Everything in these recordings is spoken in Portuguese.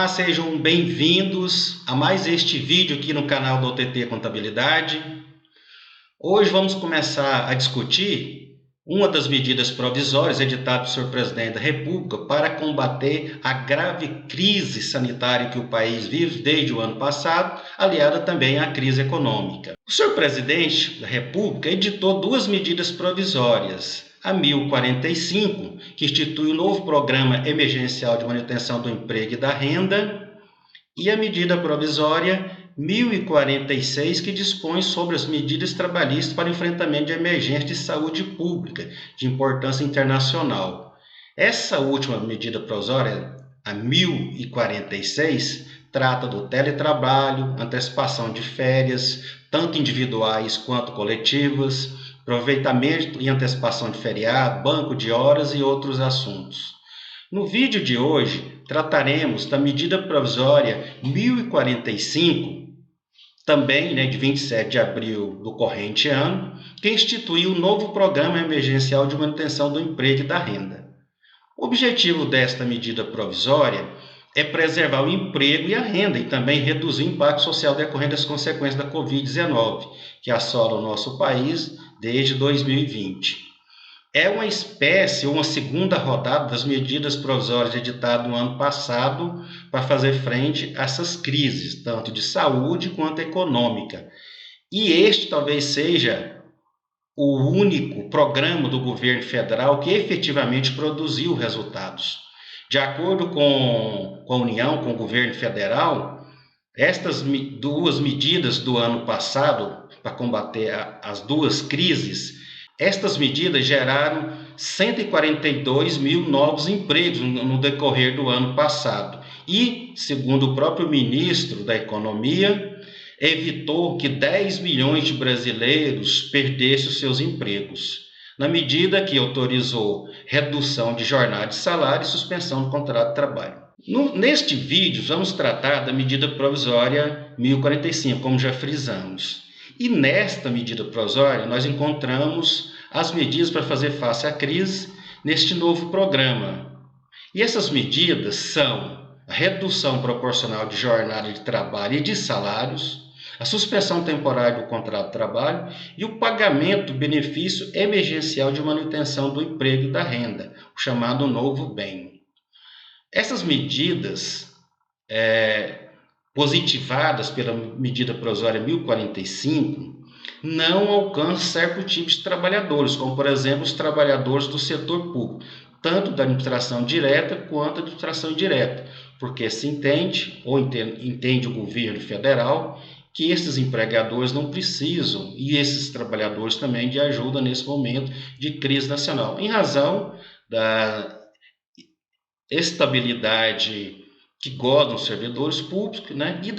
Olá, sejam bem-vindos a mais este vídeo aqui no canal do OTT Contabilidade. Hoje vamos começar a discutir uma das medidas provisórias editadas pelo senhor Presidente da República para combater a grave crise sanitária que o país vive desde o ano passado, aliada também à crise econômica. O senhor Presidente da República editou duas medidas provisórias. A 1045, que institui o novo Programa Emergencial de Manutenção do Emprego e da Renda, e a medida provisória 1046, que dispõe sobre as medidas trabalhistas para o enfrentamento de emergência de saúde pública de importância internacional. Essa última medida provisória, a 1046, trata do teletrabalho, antecipação de férias, tanto individuais quanto coletivas, aproveitamento e antecipação de feriado, banco de horas e outros assuntos. No vídeo de hoje, trataremos da medida provisória 1045, também de 27 de abril do corrente ano, que instituiu o novo Programa Emergencial de Manutenção do Emprego e da Renda. O objetivo desta medida provisória é preservar o emprego e a renda e também reduzir o impacto social decorrente das consequências da Covid-19, que assola o nosso país desde 2020. É uma espécie ou uma segunda rodada das medidas provisórias editadas no ano passado para fazer frente a essas crises, tanto de saúde quanto econômica. E este talvez seja o único programa do governo federal que efetivamente produziu resultados. De acordo com a União, com o governo federal, estas duas medidas do ano passado, para combater as duas crises, estas medidas geraram 142 mil novos empregos no decorrer do ano passado. E, segundo o próprio ministro da Economia, evitou que 10 milhões de brasileiros perdessem os seus empregos, na medida que autorizou redução de jornada de salário e suspensão do contrato de trabalho. Neste vídeo, vamos tratar da medida provisória 1045, como já frisamos. E nesta medida provisória, nós encontramos as medidas para fazer face à crise neste novo programa. E essas medidas são a redução proporcional de jornada de trabalho e de salários, a suspensão temporária do contrato de trabalho e o pagamento do benefício emergencial de manutenção do emprego e da renda, o chamado novo bem. Essas medidas positivadas pela medida provisória 1045 não alcançam certo tipo de trabalhadores, como, por exemplo, os trabalhadores do setor público, tanto da administração direta quanto da administração indireta, porque se entende, ou entende o governo federal, que esses empregadores não precisam, e esses trabalhadores também, de ajuda nesse momento de crise nacional, em razão da estabilidade que gozam os servidores públicos, e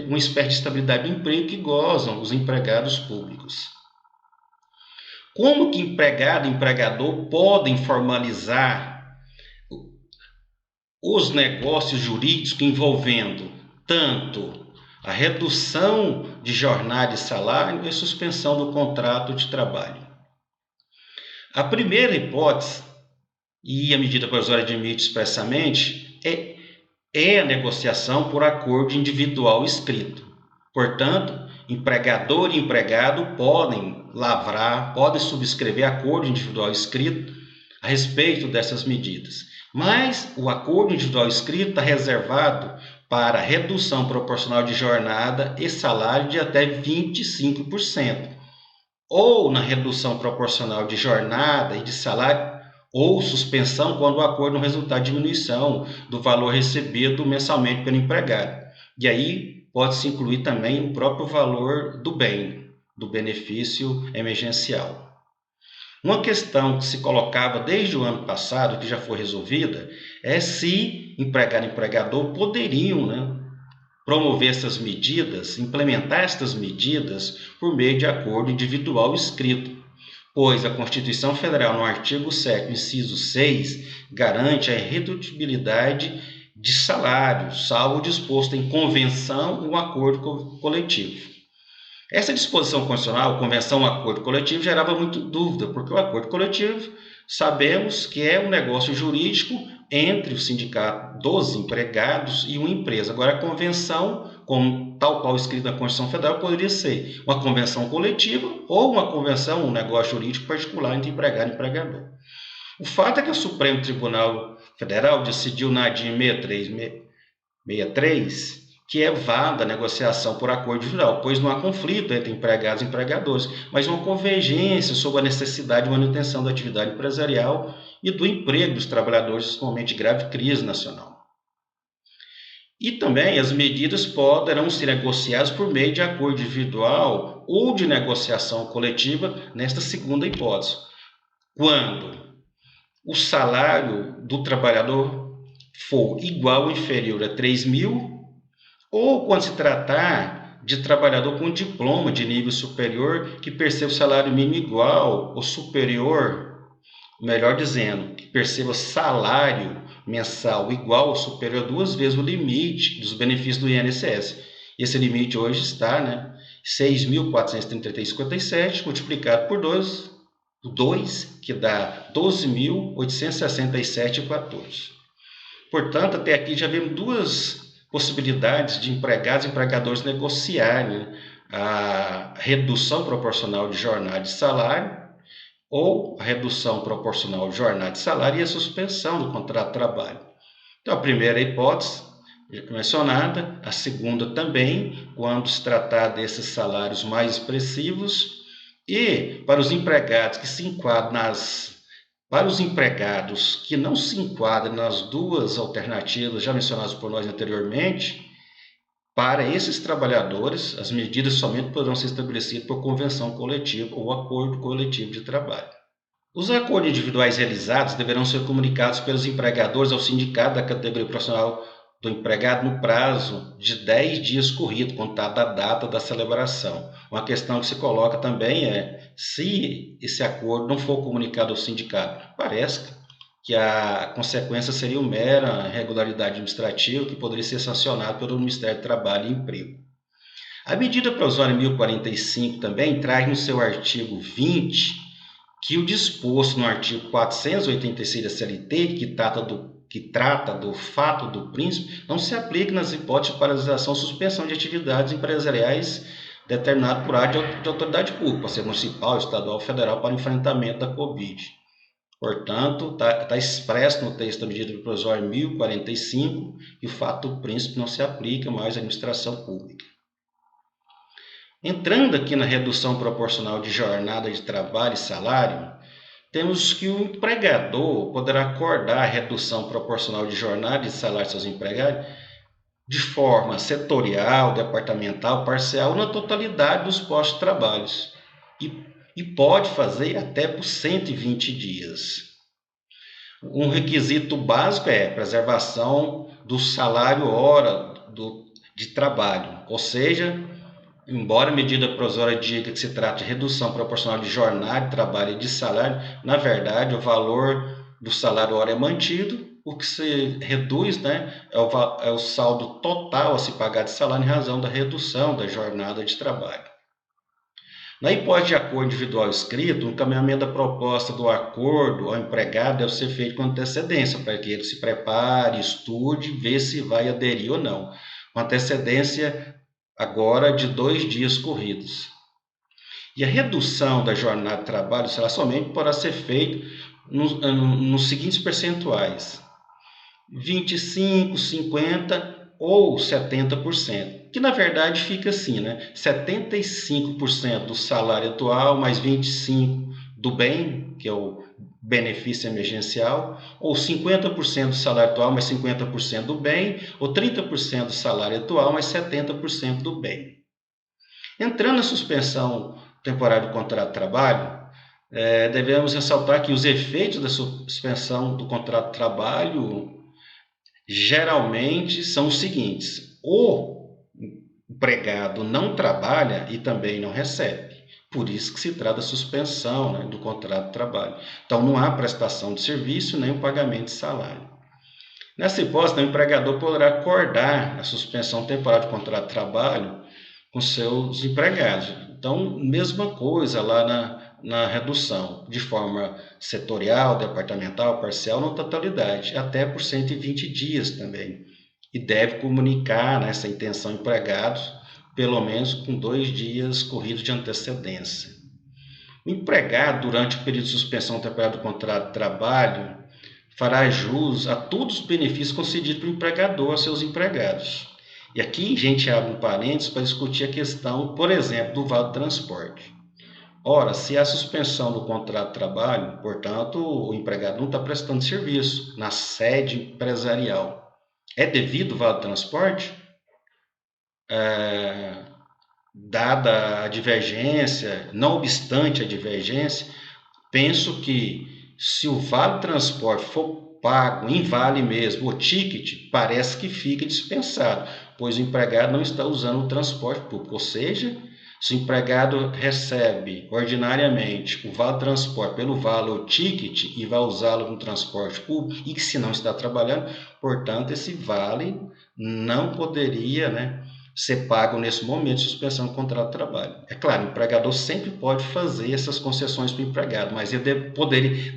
uma espécie de estabilidade do emprego que gozam os empregados públicos. Como que empregado e empregador podem formalizar os negócios jurídicos envolvendo tanto a redução de jornada e salário e a suspensão do contrato de trabalho? A primeira hipótese, e a medida provisória admite expressamente, é a negociação por acordo individual escrito. Portanto, empregador e empregado podem subscrever acordo individual escrito a respeito dessas medidas. Mas o acordo individual escrito está reservado para redução proporcional de jornada e salário de até 25%, ou na redução proporcional de jornada e de salário, ou suspensão quando o acordo não resultar em diminuição do valor recebido mensalmente pelo empregado. E aí pode-se incluir também o próprio valor do bem, do benefício emergencial. Uma questão que se colocava desde o ano passado, que já foi resolvida, é se empregado e empregador poderiam promover essas medidas, implementar essas medidas por meio de acordo individual escrito, pois a Constituição Federal, no artigo 7º, inciso 6, garante a irredutibilidade de salário, salvo disposto em convenção ou acordo coletivo. Essa disposição constitucional, convenção ou acordo coletivo, gerava muita dúvida, porque o acordo coletivo sabemos que é um negócio jurídico entre o sindicato dos empregados e uma empresa. Agora, a convenção, tal qual escrita na Constituição Federal, poderia ser uma convenção coletiva ou uma convenção, um negócio jurídico particular entre empregado e empregador. O fato é que o Supremo Tribunal Federal decidiu na ADIM 63 que é válida a negociação por acordo individual, pois não há conflito entre empregados e empregadores, mas uma convergência sobre a necessidade de manutenção da atividade empresarial e do emprego dos trabalhadores nesse momento de grave crise nacional. E também as medidas poderão ser negociadas por meio de acordo individual ou de negociação coletiva nesta segunda hipótese, quando o salário do trabalhador for igual ou inferior a 3.000, ou quando se tratar de trabalhador com diploma de nível superior que perceba o salário mínimo igual ou superior, melhor dizendo, que perceba salário mensal igual ou superior a 2 vezes o limite dos benefícios do INSS. Esse limite hoje está, 6.433,57 multiplicado por 2, que dá 12.867,14. Portanto, até aqui já vemos duas possibilidades de empregados e empregadores negociarem a redução proporcional de jornada de salário ou a redução proporcional de jornada de salário e a suspensão do contrato de trabalho. Então, a primeira hipótese mencionada, a segunda também, quando se tratar desses salários mais expressivos, e para os empregados que se enquadram para os empregados que não se enquadram nas duas alternativas já mencionadas por nós anteriormente, para esses trabalhadores, as medidas somente poderão ser estabelecidas por convenção coletiva ou acordo coletivo de trabalho. Os acordos individuais realizados deverão ser comunicados pelos empregadores ao sindicato da categoria profissional do empregado no prazo de 10 dias corrido, contado da data da celebração. Uma questão que se coloca também é se esse acordo não for comunicado ao sindicato. Parece que a consequência seria uma mera irregularidade administrativa que poderia ser sancionada pelo Ministério do Trabalho e Emprego. A medida provisória 1045 também traz no seu artigo 20 que o disposto no artigo 486 da CLT, que trata do fato do príncipe, não se aplica nas hipóteses de paralisação ou suspensão de atividades empresariais determinado por ato de autoridade pública, pode ser municipal, estadual ou federal, para o enfrentamento da Covid. Portanto, está expresso no texto da medida provisória 1045 que o fato do príncipe não se aplica mais à administração pública. Entrando aqui na redução proporcional de jornada de trabalho e salário, temos que o empregador poderá acordar a redução proporcional de jornada e salário de seus empregados de forma setorial, departamental, parcial, na totalidade dos postos de trabalho. E pode fazer até por 120 dias. Um requisito básico é a preservação do salário hora de trabalho, ou seja, embora a medida provisória diga que se trata de redução proporcional de jornada de trabalho e de salário, na verdade o valor do salário hora é mantido, o que se reduz é o saldo total a se pagar de salário em razão da redução da jornada de trabalho. Na hipótese de acordo individual escrito, o encaminhamento da proposta do acordo ao empregado deve ser feito com antecedência, para que ele se prepare, estude, veja se vai aderir ou não. Com antecedência agora de 2 dias corridos. E a redução da jornada de trabalho será somente poderá ser feita nos seguintes percentuais: 25%, 50% ou 70%, que na verdade fica assim, 75% do salário atual mais 25% do bem, que é o benefício emergencial, ou 50% do salário atual mais 50% do bem, ou 30% do salário atual mais 70% do bem. Entrando na suspensão temporária do contrato de trabalho, devemos ressaltar que os efeitos da suspensão do contrato de trabalho geralmente são os seguintes: o empregado não trabalha e também não recebe. Por isso que se trata da suspensão do contrato de trabalho. Então, não há prestação de serviço nem o pagamento de salário. Nessa hipótese, o empregador poderá acordar a suspensão temporária do contrato de trabalho com seus empregados. Então, mesma coisa lá na redução, de forma setorial, departamental, parcial, na totalidade, até por 120 dias também. E deve comunicar essa intenção ao empregado, pelo menos com 2 dias corridos de antecedência. O empregado, durante o período de suspensão temporária do contrato de trabalho, fará jus a todos os benefícios concedidos pelo empregador aos seus empregados. E aqui a gente abre um parênteses para discutir a questão, por exemplo, do vale transporte. Ora, se há suspensão do contrato de trabalho, portanto, o empregado não está prestando serviço na sede empresarial. É devido o vale transporte? Dada a divergência, não obstante a divergência, penso que se o vale transporte for pago em vale mesmo, o ticket, parece que fica dispensado, pois o empregado não está usando o transporte público, ou seja, se o empregado recebe ordinariamente o vale transporte pelo vale ou ticket e vai usá-lo no transporte público e que se não está trabalhando, portanto, esse vale não poderia, ser pago nesse momento de suspensão do contrato de trabalho. É claro, o empregador sempre pode fazer essas concessões para o empregado, mas ele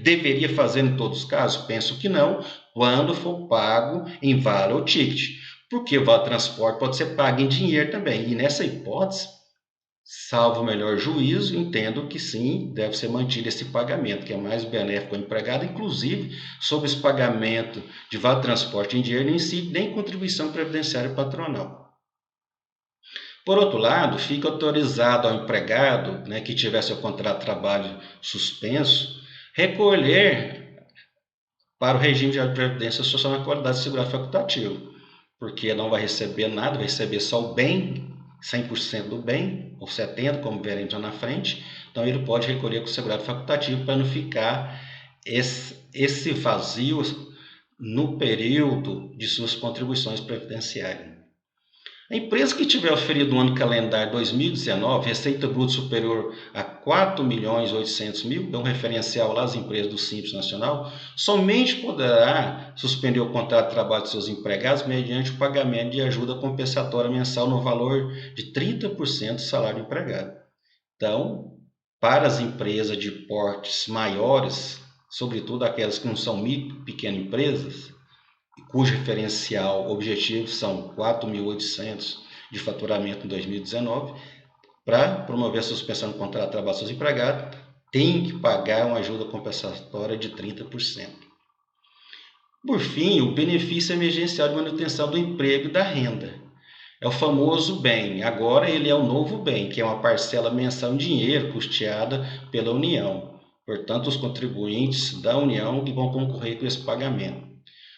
deveria fazer em todos os casos? Penso que não, quando for pago em vale ou ticket, porque o vale transporte pode ser pago em dinheiro também, e nessa hipótese, salvo o melhor juízo, entendo que sim, deve ser mantido esse pagamento, que é mais benéfico ao empregado, inclusive sobre esse pagamento de vale transporte em dinheiro, nem incide nem contribuição previdenciária patronal. Por outro lado, fica autorizado ao empregado, que tiver seu contrato de trabalho suspenso, recolher para o regime de previdência social na qualidade de segurado facultativo, porque não vai receber nada, vai receber só o bem, 100% do bem, ou 70%, como veremos lá na frente. Então, ele pode recolher com o segurado facultativo para não ficar esse vazio no período de suas contribuições previdenciárias. A empresa que tiver oferido no ano calendário 2019 receita bruta superior a 4.800.000, é um referencial lá das empresas do Simples Nacional, somente poderá suspender o contrato de trabalho de seus empregados mediante o pagamento de ajuda compensatória mensal no valor de 30% do salário do empregado. Então, para as empresas de portes maiores, sobretudo aquelas que não são micro e pequenas empresas, cujo referencial objetivo são 4.800 de faturamento em 2019, para promover a suspensão do contrato de trabalho dos seus empregados, tem que pagar uma ajuda compensatória de 30%. Por fim, o benefício emergencial de manutenção do emprego e da renda. É o famoso bem, agora ele é o novo bem, que é uma parcela mensal em dinheiro custeada pela União. Portanto, os contribuintes da União que vão concorrer com esse pagamento.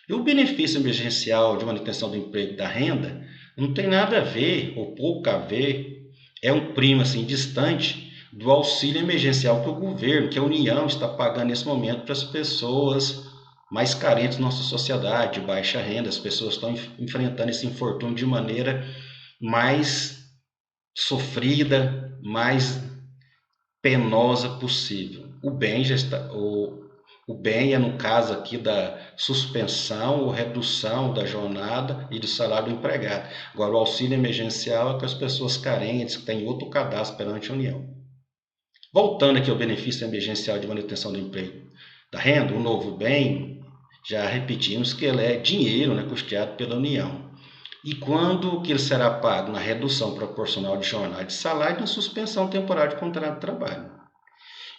E o benefício emergencial de manutenção do emprego e da renda não tem nada a ver, ou pouco a ver, é um primo assim distante do auxílio emergencial que o governo, que a União está pagando nesse momento para as pessoas mais carentes da nossa sociedade, de baixa renda. As pessoas estão enfrentando esse infortúnio de maneira mais sofrida, mais penosa possível. O bem já está, o bem é no caso aqui da suspensão ou redução da jornada e do salário do empregado. Agora, o auxílio emergencial é com as pessoas carentes, que têm outro cadastro perante a União. Voltando aqui ao benefício emergencial de manutenção do emprego da renda, o novo bem, já repetimos que ele é dinheiro, custeado pela União. E quando que ele será pago? Na redução proporcional de jornada de salário e na suspensão temporária de contrato de trabalho.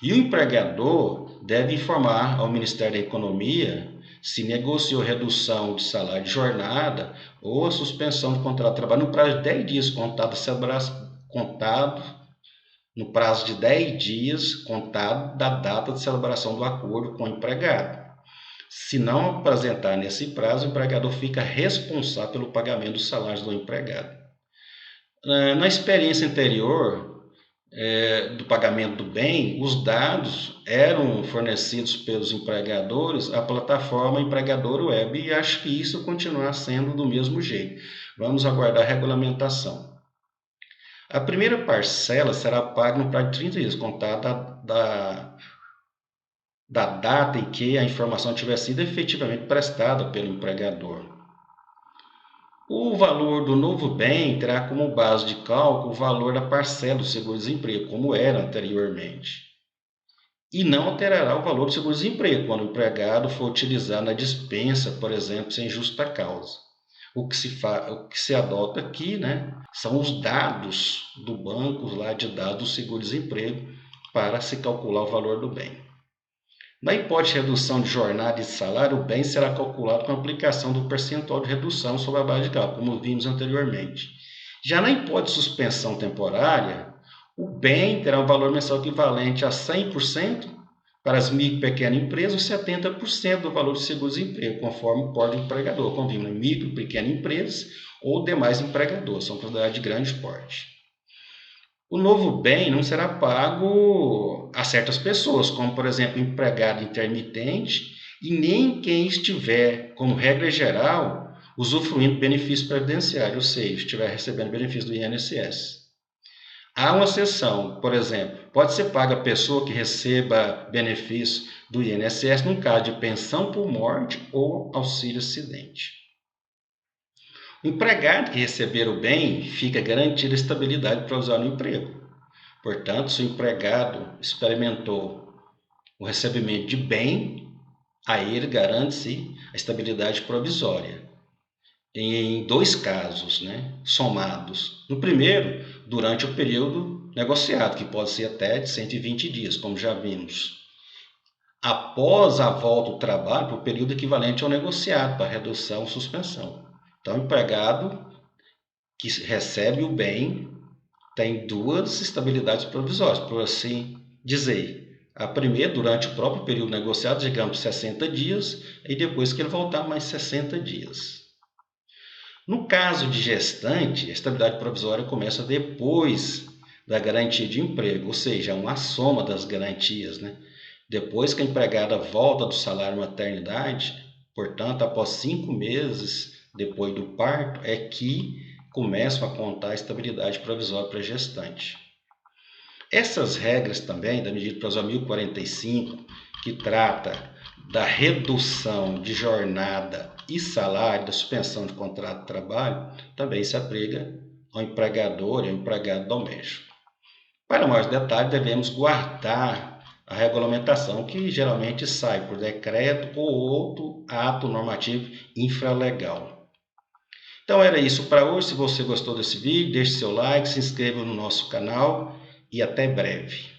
E o empregador deve informar ao Ministério da Economia se negociou redução de salário de jornada ou a suspensão do contrato de trabalho no prazo de 10 dias, contado no prazo de 10 dias, contado da data de celebração do acordo com o empregado. Se não apresentar nesse prazo, o empregador fica responsável pelo pagamento dos salários do empregado. Na experiência anterior do pagamento do bem, os dados eram fornecidos pelos empregadores à plataforma Empregador Web, e acho que isso continuará sendo do mesmo jeito. Vamos aguardar a regulamentação. A primeira parcela será paga no prazo de 30 dias, contada da data em que a informação tiver sido efetivamente prestada pelo empregador. O valor do novo bem terá como base de cálculo o valor da parcela do seguro-desemprego, como era anteriormente. e não alterará o valor do seguro-desemprego quando o empregado for utilizado na dispensa, por exemplo, sem justa causa. O que se adota aqui, né, são os dados do banco lá de dados do seguro-desemprego para se calcular o valor do bem. Na hipótese de redução de jornada e de salário, o bem será calculado com a aplicação do percentual de redução sobre a base de cálculo, como vimos anteriormente. Já na hipótese de suspensão temporária, o bem terá um valor mensal equivalente a 100% para as micro e pequenas empresas e 70% do valor do seguro-desemprego, conforme o porte do empregador, como vimos, micro e pequenas empresas ou demais empregadores, são considerados de grande porte. O novo bem não será pago a certas pessoas, como, por exemplo, empregado intermitente, e nem quem estiver, como regra geral, usufruindo benefício previdenciário, ou seja, estiver recebendo benefício do INSS. Há uma exceção, por exemplo, pode ser paga a pessoa que receba benefício do INSS no caso de pensão por morte ou auxílio acidente. O empregado que receber o bem fica garantida a estabilidade provisória no emprego. Portanto, se o empregado experimentou o recebimento de bem, a ele garante-se a estabilidade provisória. Em dois casos, né, somados. No primeiro, durante o período negociado, que pode ser até de 120 dias, como já vimos. Após a volta do trabalho, por período equivalente ao negociado, para redução ou suspensão. Então, o empregado que recebe o bem tem duas estabilidades provisórias, por assim dizer. A primeira, durante o próprio período negociado, digamos 60 dias, e depois que ele voltar, mais 60 dias. No caso de gestante, a estabilidade provisória começa depois da garantia de emprego, ou seja, é uma soma das garantias, né? Depois que a empregada volta do salário maternidade, portanto, após 5 meses depois do parto, é que começam a contar a estabilidade provisória para a gestante. Essas regras também, da medida provisória 1045, que trata da redução de jornada e salário, da suspensão de contrato de trabalho, também se aplica ao empregador e ao empregado doméstico. Para mais detalhes, devemos guardar a regulamentação, que geralmente sai por decreto ou outro ato normativo infralegal. Então era isso para hoje. Se você gostou desse vídeo, deixe seu like, se inscreva no nosso canal e até breve.